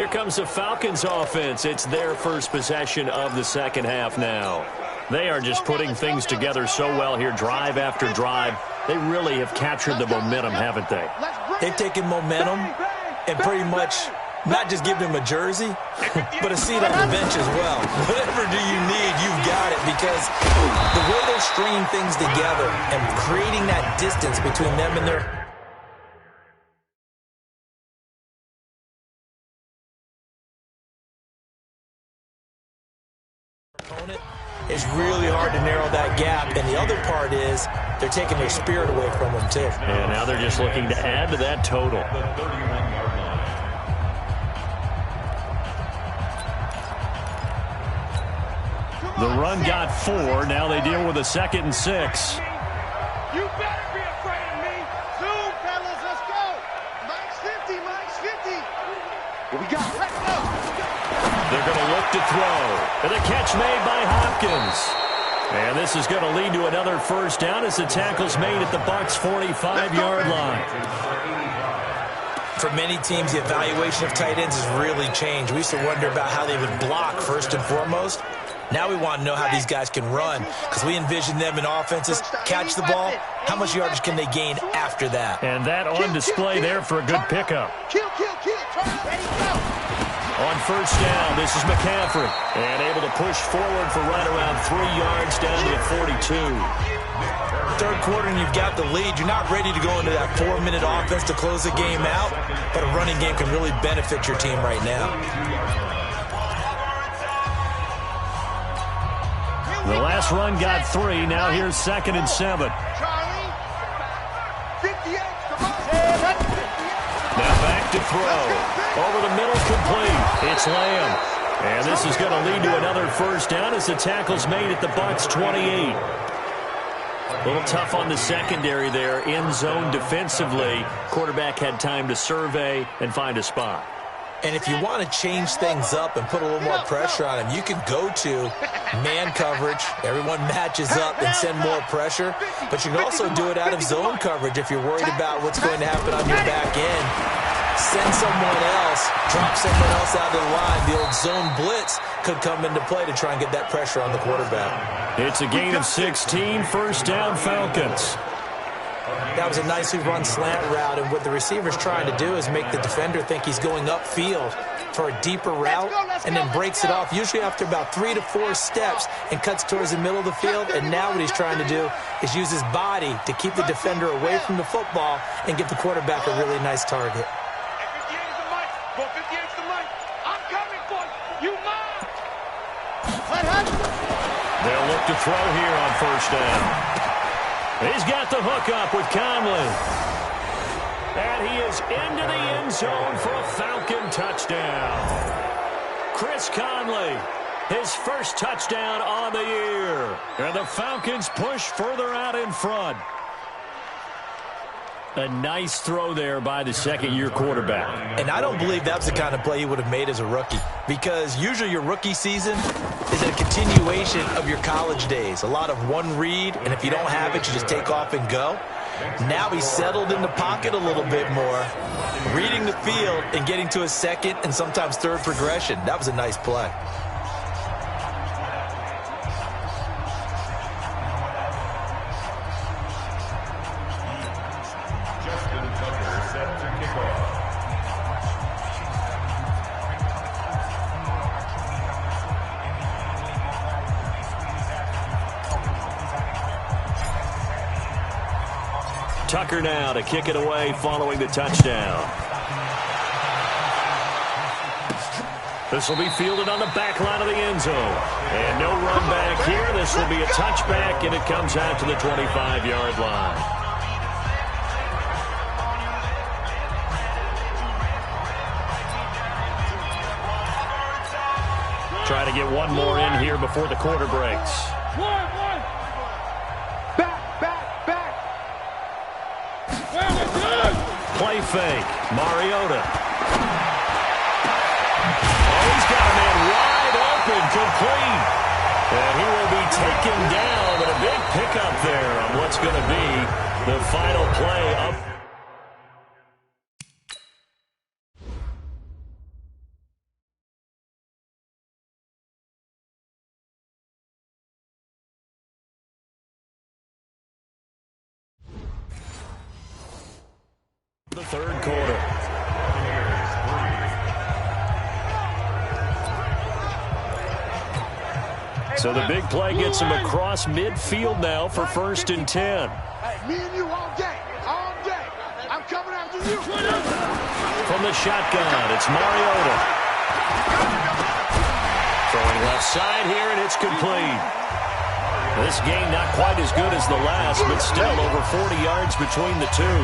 Here comes the Falcons offense. It's their first possession of the second half now. They are just putting things together so well here, drive after drive. They really have captured the momentum, haven't they? They've taken momentum and pretty much not just given him a jersey, but a seat on the bench as well. Whatever do you need, you've got it, because the way they're stringing things together and creating that distance between them and their opponent, it's really hard to narrow that gap. And the other part is they're taking their spirit away from them, too. And now they're just looking to add to that total. The run got 4. Now they deal with a 2nd and 6. You better be afraid of me. Zoom, fellas, let's go. Mike's 50, Mike's 50. What we got? Let's go. They're going to look to throw. And the catch made by Hopkins. And this is going to lead to another first down as the tackle's made at the Bucs' 45-yard line. For many teams, the evaluation of tight ends has really changed. We used to wonder about how they would block first and foremost. Now we want to know how these guys can run, because we envision them in offenses catch the ball. How much yardage can they gain after that? And that on display there for a good pickup. Kill, turn, ready, go. On first down, this is McCaffrey. And able to push forward for right around 3 yards down to the 42. Third quarter and you've got the lead. You're not ready to go into that 4-minute offense to close the game out, but a running game can really benefit your team right now. The last run got 3. Now here's 2nd and 7. Charlie, 58, come on. Now back to throw. Over the middle, complete. It's Lamb. And this is going to lead to another first down as the tackle's made at the Bucs' 28. A little tough on the secondary there. In zone defensively. Quarterback had time to survey and find a spot. And if you want to change things up and put a little more pressure on him, you can go to man coverage. Everyone matches up and send more pressure. But you can also do it out of zone coverage if you're worried about what's going to happen on your back end. Send someone else, drop someone else out of the line. The old zone blitz could come into play to try and get that pressure on the quarterback. It's a gain of 16, first down Falcons. That was a nicely run slant route, and what the receiver's trying to do is make the defender think he's going upfield for a deeper route, and then breaks it off, usually after about 3 to 4 steps, and cuts towards the middle of the field. And now what he's trying to do is use his body to keep the defender away from the football and give the quarterback a really nice target. They'll look to throw here on first down. He's got the hook up with Conley. And he is into the end zone for a Falcon touchdown. Chris Conley, his first touchdown on the year. And the Falcons push further out in front. A nice throw there by the second-year quarterback. And I don't believe that's the kind of play he would have made as a rookie, because usually your rookie season is a continuation of your college days. A lot of one read, and if you don't have it, you just take off and go. Now he's settled in the pocket a little bit more, reading the field and getting to a second and sometimes third progression. That was a nice play. Tucker now to kick it away following the touchdown. This will be fielded on the back line of the end zone. And no run back here. This will be a touchback, and it comes out to the 25-yard line. Try to get one more in here before the quarter breaks. Play fake. Mariota. Oh, he's got a man wide open, complete. And he will be taken down, but a big pickup there on what's going to be the final play of third quarter. So the big play gets him across midfield now for 1st and 10. Hey, me and you all day. All day. I'm coming after you. From the shotgun, it's Mariota. Throwing left side here, and it's complete. This game not quite as good as the last, but still over 40 yards between the two.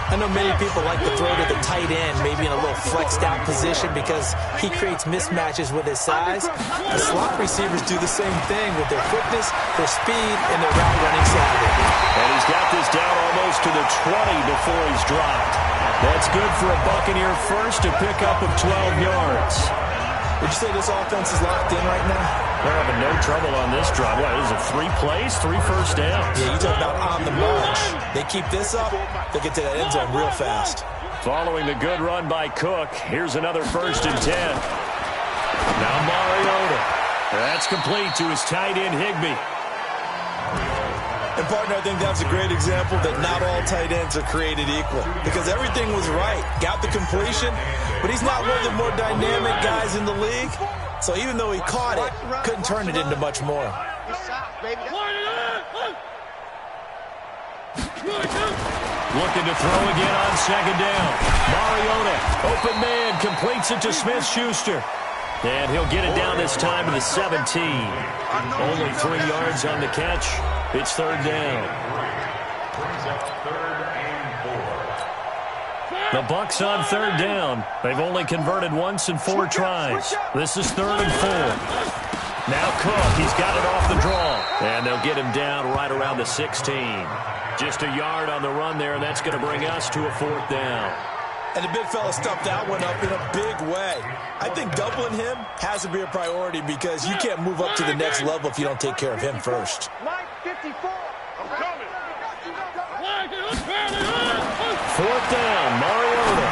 I know many people like to throw to the tight end, maybe in a little flexed out position because he creates mismatches with his size. The slot receivers do the same thing with their quickness, their speed, and their route running savvy. And he's got this down almost to the 20 before he's dropped. That's good for a Buccaneer first to pick up of 12 yards. Would you say this offense is locked in right now? They're having no trouble on this drive. What is it, 3 plays, 3 first downs? Yeah, you talk about on the march. They keep this up, they get to that end zone real fast. Following the good run by Cook, here's another 1st and 10. Now Mariota. That's complete to his tight end, Higbee. And, partner, I think that's a great example that not all tight ends are created equal because everything was right. Got the completion, but he's not one of the more dynamic guys in the league. So even though he caught it, couldn't turn it into much more. Looking to throw again on 2nd down. Mariota, open man, completes it to Smith-Schuster. And he'll get it down this time to the 17. Only 3 yards on the catch. It's 3rd down. The Bucs on 3rd down. They've only converted once in 4 tries. This is 3rd and 4. Now Cook, he's got it off the draw. And they'll get him down right around the 16. Just a yard on the run there, and that's going to bring us to a 4th down. And the big fella stuffed that one up in a big way. I think doubling him has to be a priority because you can't move up to the next level if you don't take care of him first. Mike 54. I'm coming. 4th down, Mariota.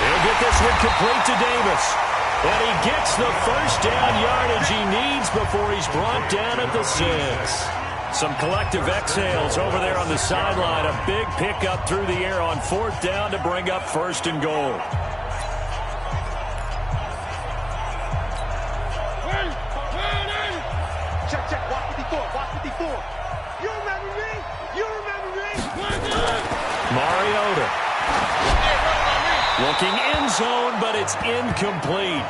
He'll get this one complete to Davis. And he gets the 1st down yardage he needs before he's brought down at the 6. Some collective exhales over there on the sideline. A big pickup through the air on 4th down to bring up 1st and goal. Check. Watch 54. You remember me? Mariota. Looking end zone, but it's incomplete.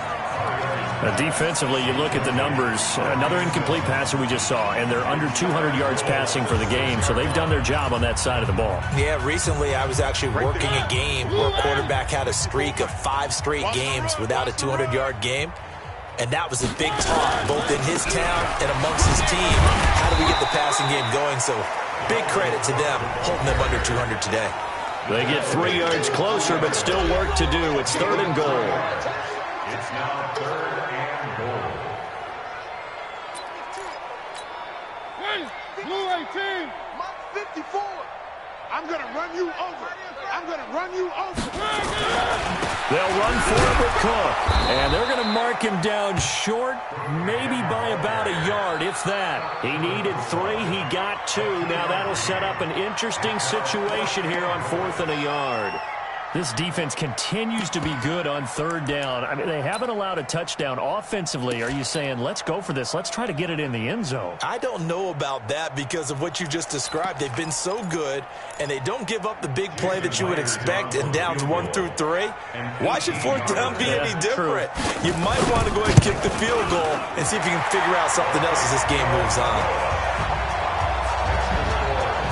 Defensively, you look at the numbers. Another incomplete passer we just saw, and they're under 200 yards passing for the game, so they've done their job on that side of the ball. Yeah, recently I was actually working a game where a quarterback had a streak of 5 straight games without a 200-yard game, and that was a big talk, both in his town and amongst his team. How do we get the passing game going? So big credit to them, holding them under 200 today. They get 3 yards closer, but still work to do. It's 3rd and goal. It's now 3rd and goal. Blue 18. Mike 54. I'm going to run you over. They'll run for it with Cook. And they're going to mark him down short, maybe by about a yard, if that. He needed 3. He got 2. Now that'll set up an interesting situation here on 4th and a yard. This defense continues to be good on 3rd down. I mean, they haven't allowed a touchdown offensively. Are you saying, let's go for this? Let's try to get it in the end zone. I don't know about that because of what you just described. They've been so good, and they don't give up the big play that you would expect in downs 1 through 3. Why should 4th down be any different? True. You might want to go ahead and kick the field goal and see if you can figure out something else as this game moves on.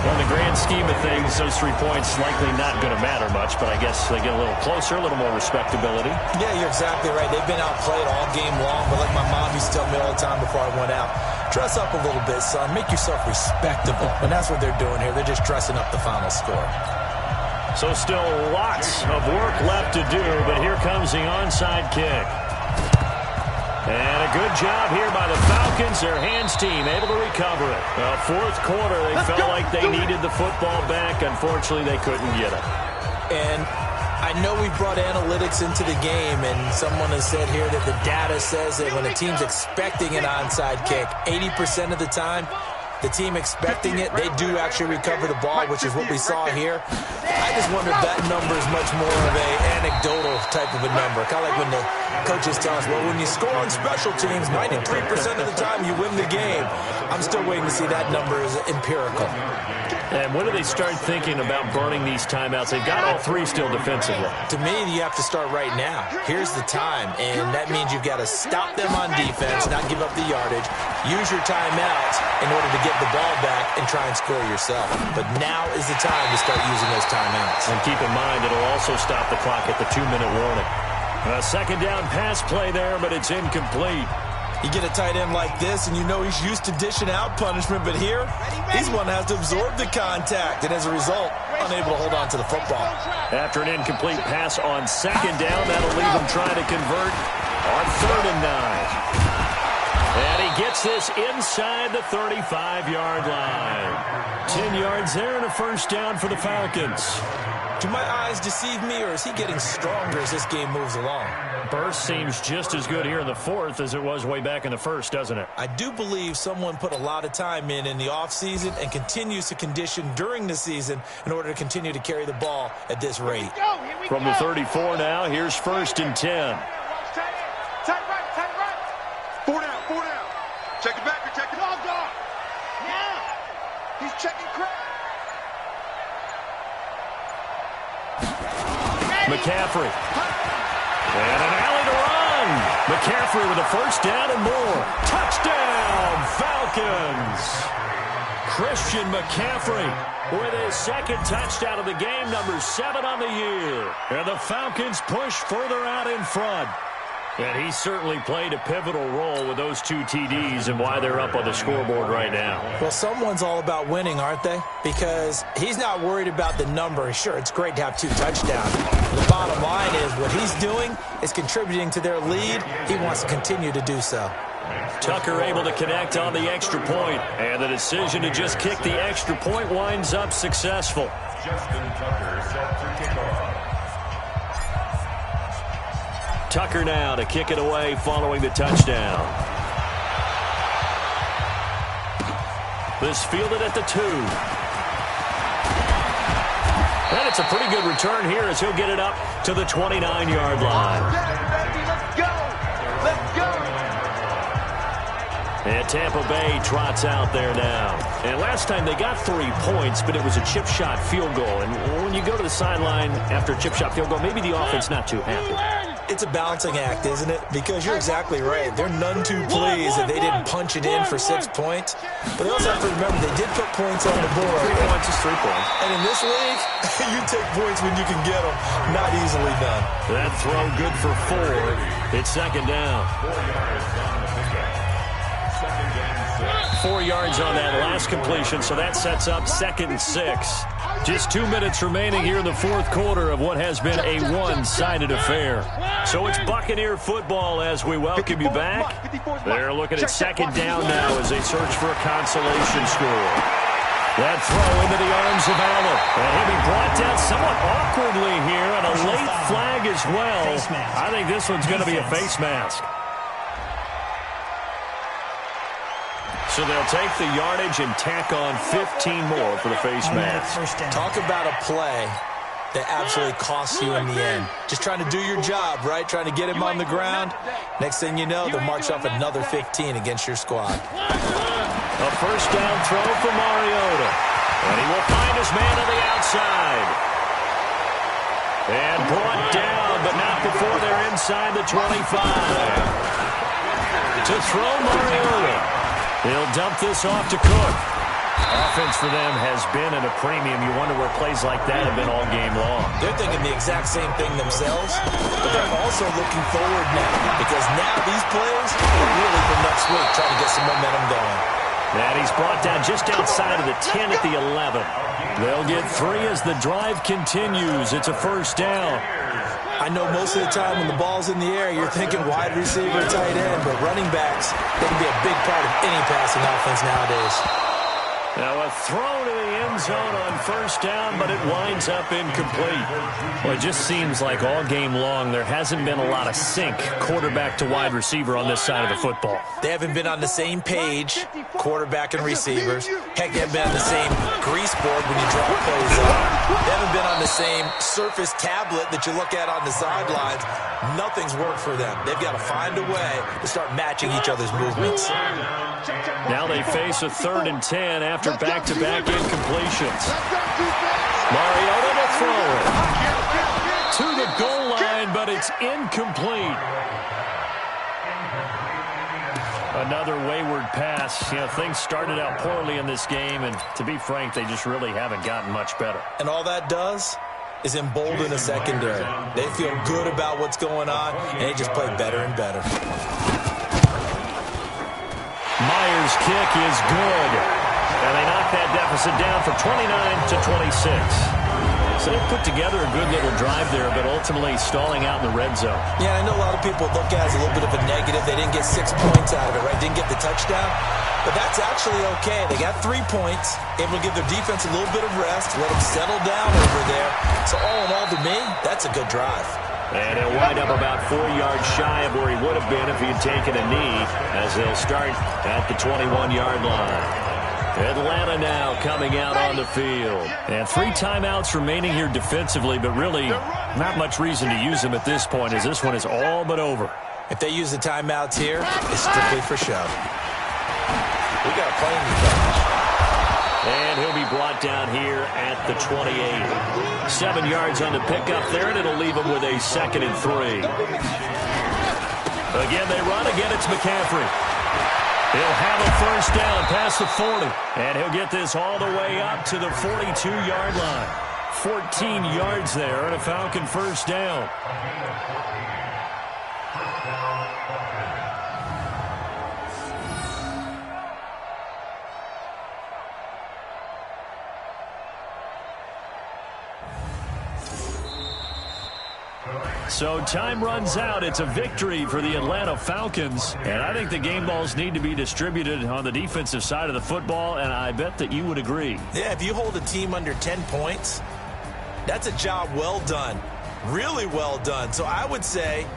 Well, in the grand scheme of things, those 3 points likely not going to matter much, but I guess they get a little closer, a little more respectability. Yeah, you're exactly right. They've been outplayed all game long, but like my mom used to tell me all the time before I went out, dress up a little bit, son. Make yourself respectable. And that's what they're doing here. They're just dressing up the final score. So still lots of work left to do, but here comes the onside kick. And a good job here by the Falcons, their hands team, able to recover it. Well, 4th quarter, they felt like they needed the football back. Unfortunately, they couldn't get it. And I know we brought analytics into the game, and someone has said here that the data says that when a team's expecting an onside kick, 80% of the time, the team expecting it, they do actually recover the ball, which is what we saw here. I just wonder if that number is much more of a anecdotal type of a number. Kind of like when the coaches tell us, well, when you score on special teams, 93% of the time you win the game. I'm still waiting to see that number is empirical. And when do they start thinking about burning these timeouts? They've got all three still defensively. To me, you have to start right now. Here's the time, and that means you've got to stop them on defense, not give up the yardage, use your timeouts in order to get the ball back and try and score yourself. But now is the time to start using those timeouts. And keep in mind, it'll also stop the clock at the 2-minute warning. A second down pass play there, but it's incomplete. You get a tight end like this, and you know he's used to dishing out punishment, but here, he's one that has to absorb the contact, and as a result, unable to hold on to the football. After an incomplete pass on second down, that'll leave him trying to convert on 3rd and 9. And he gets this inside the 35-yard line. 10 yards there and a first down for the Falcons. Do my eyes deceive me, or is he getting stronger as this game moves along? Burst seems just as good here in the fourth as it was way back in the first, doesn't it? I do believe someone put a lot of time in the offseason and continues to condition during the season in order to continue to carry the ball at this rate. From the 34 now, here's 1st and 10. Tight right. 4 down. Check it back or check it off, dog. Now. He's checking crack. McCaffrey. And an alley to run. McCaffrey with a first down and more. Touchdown, Falcons. Christian McCaffrey with his second touchdown of the game, number 7 on the year. And the Falcons push further out in front. And he certainly played a pivotal role with those 2 TDs and why they're up on the scoreboard right now. Well, someone's all about winning, aren't they? Because he's not worried about the number. Sure, it's great to have 2 touchdowns. The bottom line is what he's doing is contributing to their lead. He wants to continue to do so. Tucker able to connect on the extra point, and the decision to just kick the extra point winds up successful. Justin Tucker set to kick off. Tucker now to kick it away following the touchdown. This fielded at the 2. And it's a pretty good return here as he'll get it up to the 29-yard line. Let's go. And Tampa Bay trots out there now. And last time they got 3 points, but it was a chip shot field goal. And when you go to the sideline after a chip shot field goal, maybe the offense not too happy. It's a balancing act, isn't it? Because you're exactly right. They're none too pleased that they didn't punch it in for 6 points. But they also have to remember they did put points on the board. 3 points is 3 points. And in this league, you take points when you can get them. Not easily done. That throw good for 4. It's second down. 4 yards on that last completion, so that sets up 2nd and 6. Just 2 minutes remaining here in the fourth quarter of what has been a one-sided affair. So it's Buccaneer football as we welcome you back. They're looking at second down now as they search for a consolation score. That throw into the arms of Allen. And he'll be brought down somewhat awkwardly here, and a late flag as well. I think this one's going to be a face mask. So they'll take the yardage and tack on 15 more for the face mask. Talk about a play that absolutely costs you in the end. Just trying to do your job, right? Trying to get him on the ground. Next thing you know, they'll march off another 15 against your squad. A first down throw for Mariota. And he will find his man on the outside. And brought down, but not before they're inside the 25. To throw Mariota. He'll dump this off to Cook. Offense for them has been at a premium. You wonder where plays like that have been all game long. They're thinking the exact same thing themselves, but they're also looking forward now because now these plays are really for next week, trying to get some momentum going. And he's brought down just outside of the 10 at the 11. They'll get 3 as the drive continues. It's a first down. I know most of the time when the ball's in the air, you're thinking wide receiver, tight end, but running backs, they can be a big part of any passing offense nowadays. Now a throw to the end end zone on first down, but it winds up incomplete. Well, it just seems like all game long there hasn't been a lot of sync quarterback to wide receiver on this side of the football. They haven't been on the same page, quarterback and receivers. Heck, they haven't been on the same grease board when you draw plays up. They haven't been on the same Surface tablet that you look at on the sidelines. Nothing's worked for them. They've got to find a way to start matching each other's movements. Now they face a 3rd and 10 after back-to-back incompletions. Mariota to throw it. To the goal line, but it's incomplete. Another wayward pass. You know, things started out poorly in this game, and to be frank, they just really haven't gotten much better. And all that does is embolden the secondary. They feel good about what's going on, and they just play better and better. Myers' kick is good. And they knock that deficit down from 29-26. So they put together a good little drive there, but ultimately stalling out in the red zone. Yeah, I know a lot of people look at it as a little bit of a negative. They didn't get 6 points out of it, right? Didn't get the touchdown. But that's actually okay. They got 3 points, able to give their defense a little bit of rest, let them settle down over there. So all in all, to me, that's a good drive. And he'll wind up about 4 yards shy of where he would have been if he had taken a knee, as they'll start at the 21-yard line. Atlanta now coming out on the field. And 3 timeouts remaining here defensively, but really not much reason to use them at this point, as this one is all but over. If they use the timeouts here, it's strictly for show. We got a playing advantage. And he'll be brought down here at the 28. 7 yards on the pickup there, and it'll leave him with a 2nd and 3. Again, they run. Again, it's McCaffrey. He'll have a first down past the 40. And he'll get this all the way up to the 42-yard line. 14 yards there and a Falcon first down. So time runs out. It's a victory for the Atlanta Falcons. And I think the game balls need to be distributed on the defensive side of the football, and I bet that you would agree. Yeah, if you hold a team under 10 points, that's a job well done. Really well done. So I would say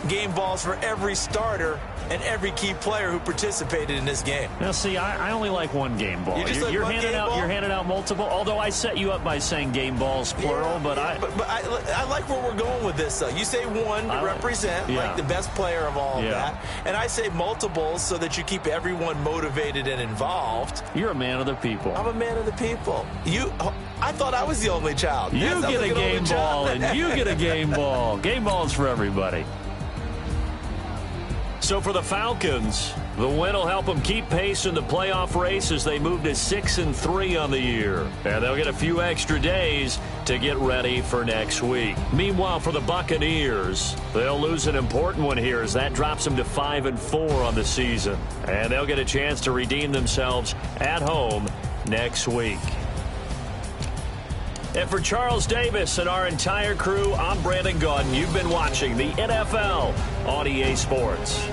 game balls for every starter and every key player who participated in this game. Now, see, I only like one game ball. You're handing out multiple. Although I set you up by saying game balls plural, yeah, but I like where we're going with this. Though you say one to represent like the best player of all of that, and I say multiples so that you keep everyone motivated and involved. You're a man of the people. I'm a man of the people. I thought I was the only child. You get a game ball, and you get a game ball. Game balls for everybody. So for the Falcons, the win will help them keep pace in the playoff race as they move to 6-3 on the year. And they'll get a few extra days to get ready for next week. Meanwhile, for the Buccaneers, they'll lose an important one here as that drops them to 5-4 on the season. And they'll get a chance to redeem themselves at home next week. And for Charles Davis and our entire crew, I'm Brandon Gaudin. You've been watching the NFL on EA Sports.